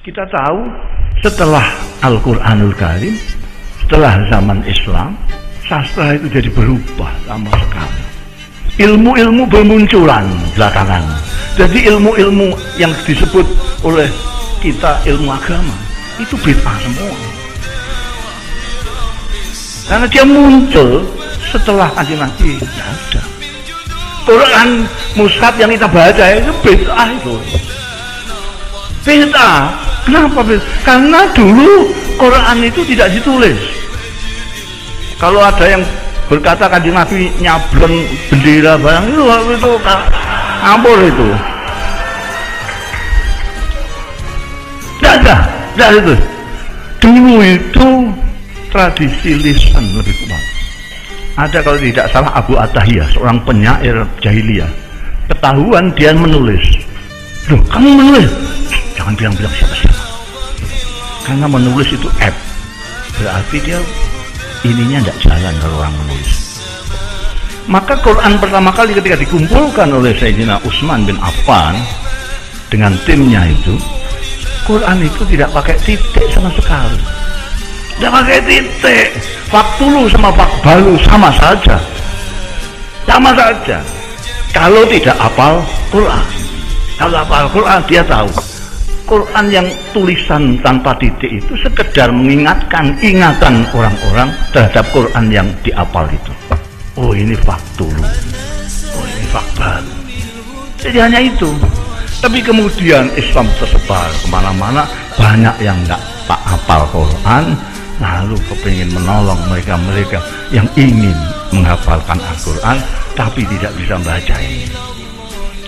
Kita tahu setelah Al-Quranul Karim, setelah zaman Islam, sastra itu jadi berubah lama sekali. Ilmu-ilmu bermunculan belakangan. Jadi ilmu-ilmu yang disebut oleh kita ilmu agama itu bid'ah semua. Karena dia muncul setelah Kanjeng Nabi ada. Quran mushaf yang kita baca itu bid'ah itu. Bid'ah. Kenapa? Karena dulu Quran itu tidak ditulis. Kalau ada yang berkata Kanjeng Nabi nyableng bendera barang itu ampun itu. Tidak itu. Dulu itu tradisi lisan lebih kuat. Ada kalau tidak salah Abu Atahiyah, seorang penyair jahiliyah. Ketahuan dia menulis. Loh, kamu menulis? Jangan bilang-bilang siapa-siapa. Karena menulis itu berarti dia ininya tidak jalan kalau orang menulis. Maka Quran pertama kali ketika dikumpulkan oleh Sayyidina Utsman bin Affan dengan timnya itu, Quran itu tidak pakai titik sama sekali. Tidak pakai titik. Faktulu sama fakbalu sama saja. Sama saja. Kalau tidak hafal Quran. Kalau hafal Quran dia tahu. Quran yang tulisan tanpa titik itu sekedar mengingatkan ingatan orang-orang terhadap Quran yang dihafal itu. Oh ini faktulu. Oh ini fakbalu. Jadi hanya itu. Tapi kemudian Islam tersebar kemana-mana, banyak yang tidak hafal Quran, lalu kepingin menolong mereka-mereka yang ingin menghafalkan Al-Quran tapi tidak bisa membaca ini.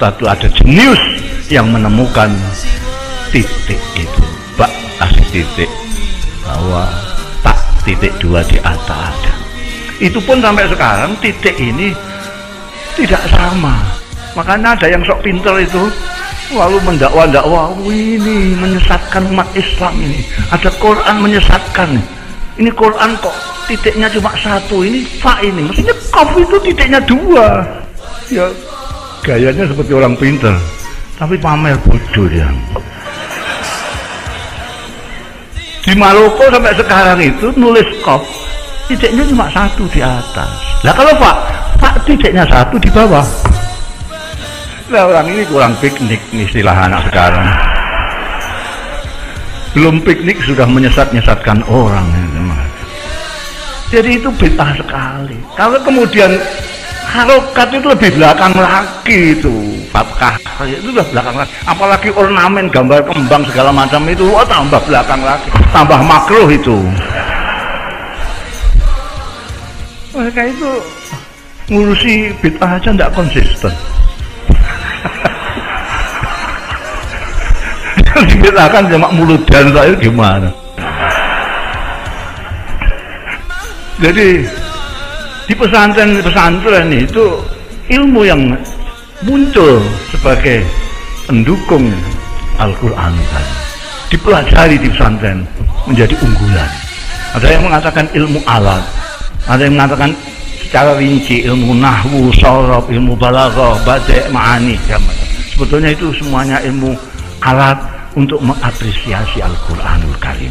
Lalu ada jenius yang menemukan titik itu, bak kasih titik, bahwa tak titik dua di atas ada. Itu pun sampai sekarang titik ini tidak sama. Makanya ada yang sok pinter itu lalu mendakwa-dakwa, ini menyesatkan umat Islam ini. Ada Quran menyesatkan. Ini Quran kok titiknya cuma satu, ini fa ini. Maksudnya qaf itu titiknya dua. Ya gayanya seperti orang pinter, tapi pamer bodoh dia. Di Maroko sampai sekarang itu nulis qaf titiknya cuma satu di atas. Lah kalau fa titiknya satu di bawah. Lah orang ini kurang piknik istilah anak sekarang. Belum piknik sudah menyesat-nyesatkan orang. Jadi itu bid'ah sekali. Kalau kemudian harokat itu lebih belakang lagi itu, fathah itu sudah belakang lagi. Apalagi ornamen, gambar kembang segala macam itu, wah tambah belakang lagi, tambah makruh itu. Mereka itu ngurusi bid'ah aja tidak konsisten. Dibid'ahkan cuma mulut dan saya gimana? Jadi di pesantren itu ilmu yang muncul sebagai pendukung Al-Quran dipelajari di pesantren menjadi unggulan. Ada yang mengatakan ilmu alat, ada yang mengatakan secara rinci ilmu nahwu, shorof, ilmu balaghah, badi', ma'ani. Sebetulnya itu semuanya ilmu alat untuk mengapresiasi Al-Quranul Karim.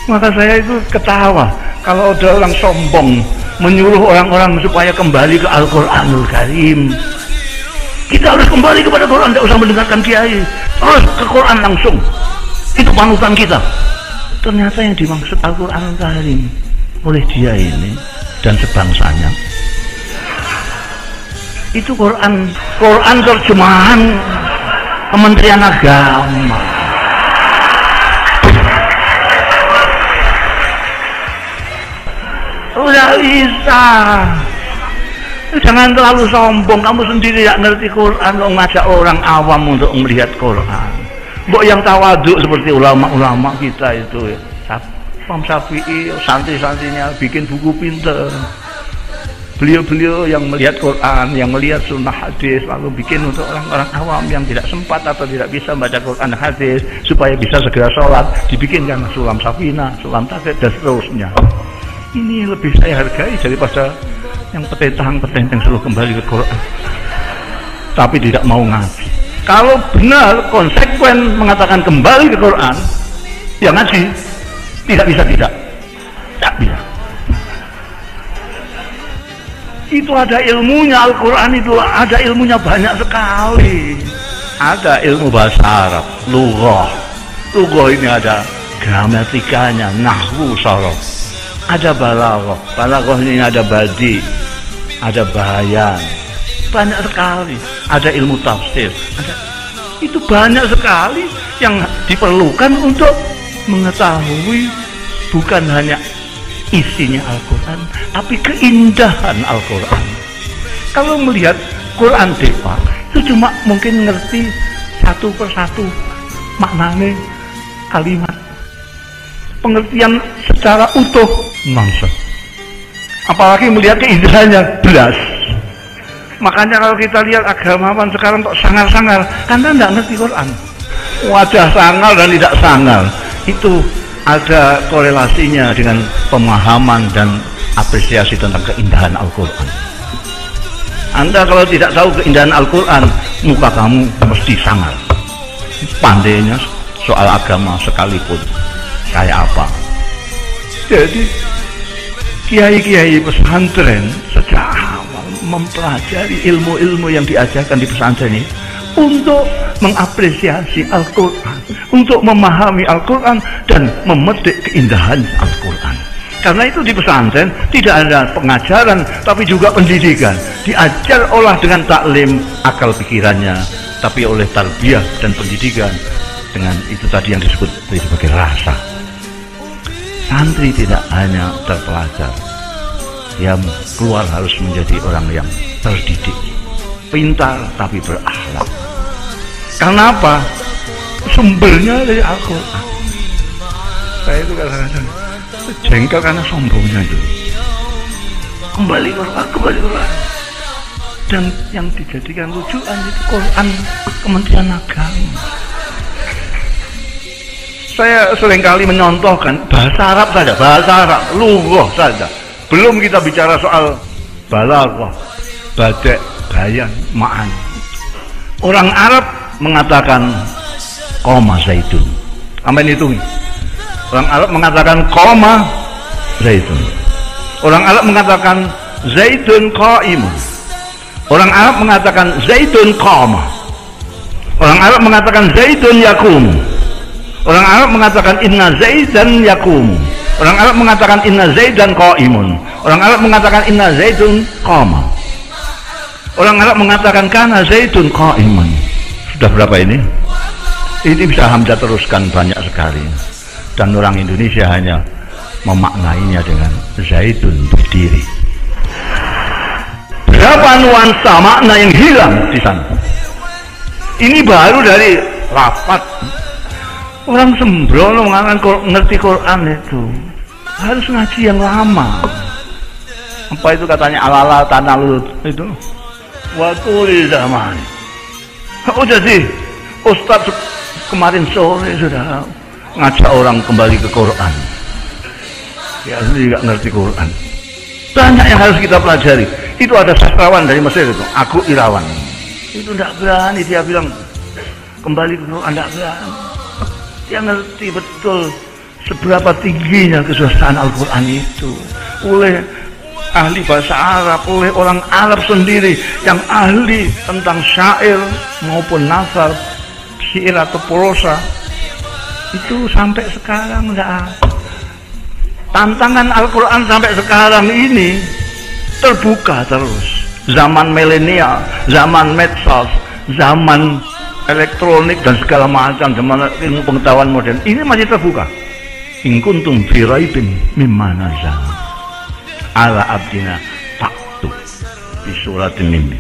Maka saya itu ketawa kalau ada orang sombong menyuruh orang-orang supaya kembali ke Al-Quranul Karim. Kita harus kembali kepada Quran, tidak usah mendengarkan kiai, terus ke Quran langsung, itu panutan kita. Ternyata yang dimaksud Al-Quranul Karim oleh dia ini dan sebangsanya itu Quran terjemahan Kementerian Agama. Udah bisa. Jangan terlalu sombong. Kamu sendiri tidak ngerti Quran, lo ngajak orang awam untuk melihat Quran. Mbok yang tawaduk seperti ulama-ulama kita itu, Imam Syafi'i, santri-santrinya bikin buku pinter. Beliau-beliau yang melihat Quran, yang melihat sunnah hadis, lalu bikin untuk orang-orang awam yang tidak sempat atau tidak bisa baca Quran dan hadis supaya bisa segera sholat, dibikinkan sulam safina, sulam takrib dan seterusnya. Ini lebih saya hargai daripada yang petentang suruh kembali ke Quran tapi tidak mau ngaji. Kalau benar konsekuen mengatakan kembali ke Quran, ya ngaji. Tidak bisa tidak bisa. Itu ada ilmunya, Al-Quran itu ada ilmunya banyak sekali. Ada ilmu bahasa Arab, lughah ini ada gramatikanya, nahwu, sorof. Ada balaghah ini ada badi, ada bayan, banyak sekali. Ada ilmu tafsir, itu banyak sekali yang diperlukan untuk mengetahui bukan hanya isinya Al-Quran, tapi keindahan Al-Quran. Kalau melihat Quran dewa, itu cuma mungkin ngerti satu persatu maknanya kalimat. Pengertian secara utuh nonsen. Apalagi melihat keindahannya belas. Makanya kalau kita lihat agamawan sekarang kok sangar-sangar, karena tidak ngerti Quran. Wajah sangar dan tidak sangar itu ada korelasinya dengan pemahaman dan apresiasi tentang keindahan Al-Quran. Anda kalau tidak tahu keindahan Al-Quran, muka kamu mesti sangar. Pandainya soal agama sekalipun kayak apa. Jadi kiai-kiai pesantren sejak awal mempelajari ilmu-ilmu yang diajarkan di pesantren ini untuk mengapresiasi Al-Quran, untuk memahami Al-Quran dan memetik keindahan Al-Quran. Karena itu di pesantren tidak ada pengajaran tapi juga pendidikan. Diajar olah dengan taklim akal pikirannya, tapi oleh tarbiyah dan pendidikan dengan itu tadi yang disebut sebagai rasa. Santri tidak hanya terpelajar, dia keluar harus menjadi orang yang terdidik, pintar tapi berakhlak. Karena apa? Sumbernya dari Al-Quran. Saya itu kadang-kadang jengkel karena sombongnya itu. Kembali Quran. Dan yang dijadikan rujukan itu Quran Kementerian Agama. Saya seringkali menyontohkan bahasa Arab saja, bahasa Arab, lughah saja. Belum kita bicara soal balaghah, badek, bayan, ma'an. Orang Arab mengatakan koma zaitun. Amin itu. Orang Arab mengatakan koma zaitun. Orang Arab mengatakan zaitun qaimun. Orang Arab mengatakan zaitun qama. Orang Arab mengatakan zaitun yakum. Orang Arab mengatakan inna zaidan yakum. Orang Arab mengatakan inna zaidan qaimun. Orang Arab mengatakan inna zaitun qama. Orang Arab mengatakan kana zaitun qaiman. Sudah berapa ini? Ini bisa Hamzah teruskan banyak sekali. Dan orang Indonesia hanya memaknainya dengan zaitun berdiri. Berapa nuansa makna yang hilang di sana? Ini baru dari lafaz. Orang sembrono ngerti Quran itu harus ngaji yang lama. Apa itu katanya alala tanalut itu? Waktu zaman. Oh jadi Ustadz kemarin sore sudah ngajak orang kembali ke Quran. Ya nggak ngerti Quran. Banyak yang harus kita pelajari. Itu ada sastrawan dari Mesir itu, Aku Irawan. Itu tidak berani dia bilang kembali ke Quran, tidak berani. Dia ngerti betul seberapa tingginya kesusahan Al-Quran itu oleh ahli bahasa Arab, oleh orang Arab sendiri yang ahli tentang syair maupun nasar, syair atau prosa. Itu sampai sekarang enggak. Tantangan Al-Quran sampai sekarang ini terbuka terus. Zaman milenial, zaman medsos, zaman elektronik dan segala macam, zaman ilmu pengetahuan modern, ini masih terbuka. In kuntum fi raibin mimma nazal ala abdina faktu di suratin mimmi.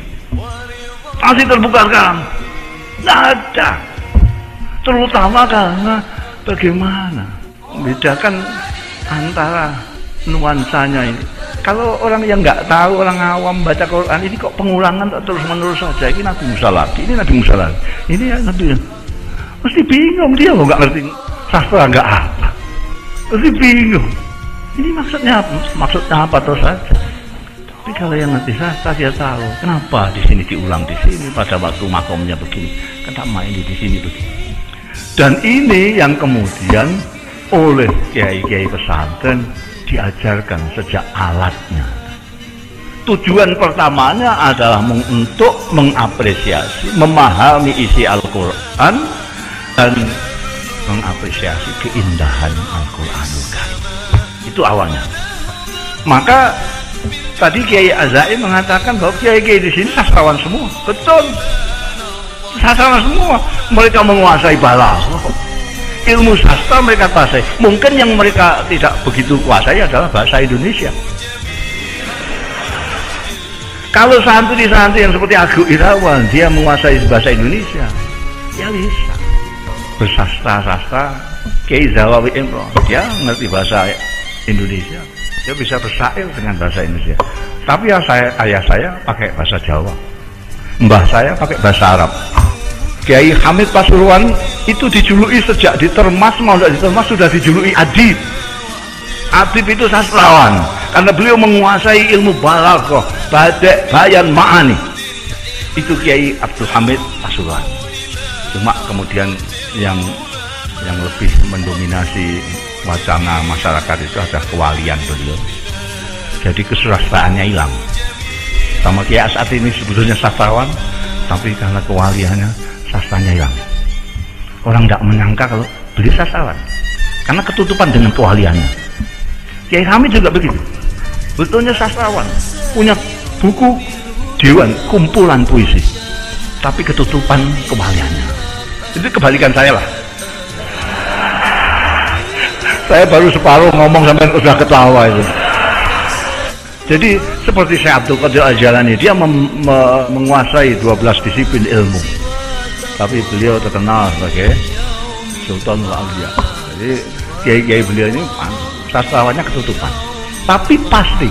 Masih terbuka sekarang. Tidak ada. Terutama karena bagaimana membedakan antara nuansanya ini. Kalau orang yang nggak tahu, orang awam baca Quran ini kok pengulangan terus menerus saja. Ini Nabi Musa lagi, ini Nabi Musa lagi, ini Nabi. Mesti bingung dia loh, nggak ngerti sastra nggak apa. Mesti bingung. Ini maksudnya apa? Maksudnya apa terus saja. Tapi kalau yang ngerti sastra dia tahu kenapa di sini diulang di sini pada waktu makomnya begini. kenapa ini di sini begitu. Dan ini yang kemudian oleh kiai-kiai pesantren diajarkan sejak alatnya. Tujuan pertamanya adalah untuk mengapresiasi, memahami isi Al-Quran dan mengapresiasi keindahan Al-Quranul Karim. Itu awalnya. Maka tadi Kiai Azai mengatakan bahwa kiai-kiai di sini sastrawan semua. Betul, sastrawan semua. Mereka menguasai balaghah, ilmu sastra mereka kuasai. Mungkin yang mereka tidak begitu kuasai adalah bahasa Indonesia. Kalau santri-santri yang seperti Agung Irawan, dia menguasai bahasa Indonesia, ya bisa bersastra-sastra. Kiai Zawawi Imron, dia ngerti bahasa Indonesia, dia bisa bersair dengan bahasa Indonesia. Tapi ya ayah saya pakai bahasa Jawa, mbah saya pakai bahasa Arab. Kiai Hamid Pasuruan itu dijuluki sejak di Termas, mau tidak di Termas sudah dijuluki adib. Adib itu sastrawan karena beliau menguasai ilmu balaghah, badi', bayan, ma'ani. Itu Kiai Abdul Hamid Pasuruan. Cuma kemudian yang lebih mendominasi wacana masyarakat itu ada kewalian beliau. Jadi kesusastraannya hilang. Sama Kiai As'ad ini sebetulnya sastrawan, tapi karena kewaliannya sastranya hilang. Orang tidak menyangka kalau beliau sastrawan karena ketutupan dengan kewaliannya. Kiai Hamid juga begitu, betulnya sastrawan, punya buku dewan kumpulan puisi, tapi ketutupan kewaliannya. Itu kebalikan saya lah. Saya baru separuh ngomong sampai udah ketawa itu. Jadi seperti Syekh Abdul Qadir Al-Jalani, dia menguasai 12 disiplin ilmu, tapi beliau terkenal sebagai Sultanul Auliya. Jadi kiai-kiai beliau ini sastrawannya ketutupan. Tapi pasti,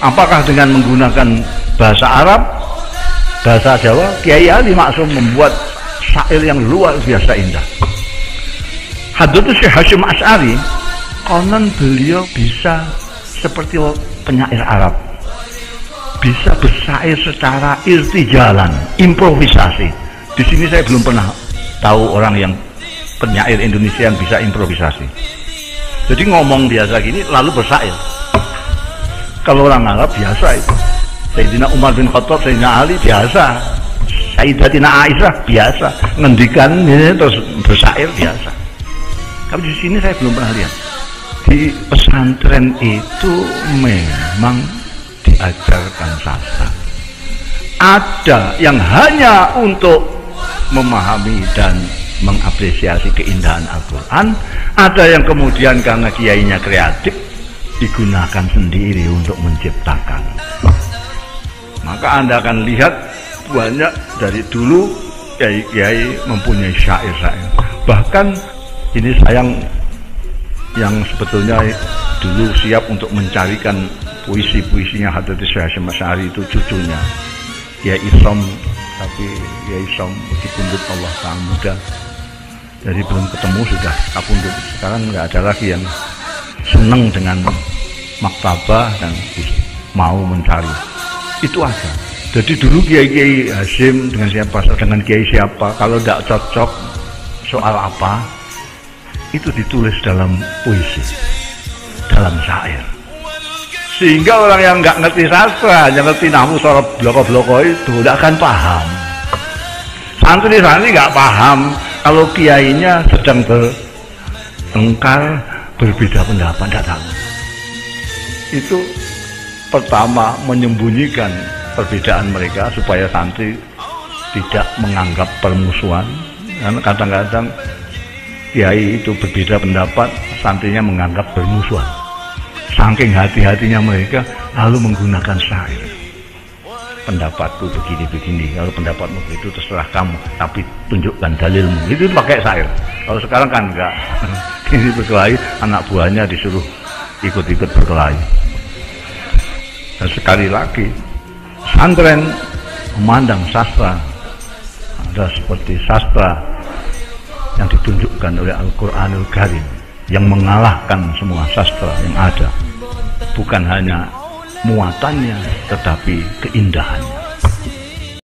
apakah dengan menggunakan bahasa Arab, bahasa Jawa, Kiai Ali Maksum membuat syair yang luar biasa indah. Hadratus Syekh Hasyim Asy'ari, konon beliau bisa seperti penyair Arab, bisa bersair secara irtijalan, improvisasi. Di sini saya belum pernah tahu orang yang penyair Indonesia yang bisa improvisasi. Jadi ngomong biasa gini lalu bersair. Kalau orang Arab biasa itu, Sayyidina Umar bin Khattab, Sayyidina Ali biasa, Sayyidatina Aisyah biasa, ngendikan ini terus bersair biasa. Tapi di sini saya belum pernah lihat. Di pesantren itu memang diajarkan sastra. Ada yang hanya untuk memahami dan mengapresiasi keindahan Al-Quran, ada yang kemudian karena kiainya kreatif digunakan sendiri untuk menciptakan. Maka Anda akan lihat banyak dari dulu kiai-kiai mempunyai syair-syair. Bahkan ini sayang yang sebetulnya dulu siap untuk mencarikan puisi-puisinya Hadratus Syekh Hasyim Asy'ari itu cucunya Kiai Isom, tapi Kiai Isom dipundhut Allah Sang Muda. Jadi belum ketemu sudah kapundhut. Sekarang nggak ada lagi yang senang dengan maktabah dan mau mencari. Itu aja. Jadi dulu Kiai Hasyim dengan siapa, dengan Kiai siapa, kalau tidak cocok soal apa, itu ditulis dalam puisi, dalam syair. Sehingga orang yang nggak ngerti sastra, hanya ngerti nahwu soal bloko-bloko itu tidak akan paham. Santri-santri nggak paham kalau kiainya sedang bertengkar, berbeda pendapat, tidak tahu. Itu pertama menyembunyikan perbedaan mereka supaya santri tidak menganggap permusuhan. Karena kadang-kadang kiai itu berbeda pendapat, santrinya menganggap bermusuhan. Saking hati-hatinya mereka lalu menggunakan syair. Pendapatku begini-begini, kalau pendapatmu itu terserah kamu, tapi tunjukkan dalilmu. Itu pakai syair. Kalau sekarang kan enggak. Ini berkelahi, anak buahnya disuruh ikut-ikut berkelahi. Dan sekali lagi, pesantren memandang sastra ada seperti sastra yang ditunjukkan oleh Al-Quranul Karim yang mengalahkan semua sastra yang ada. Bukan hanya muatannya, tetapi keindahannya.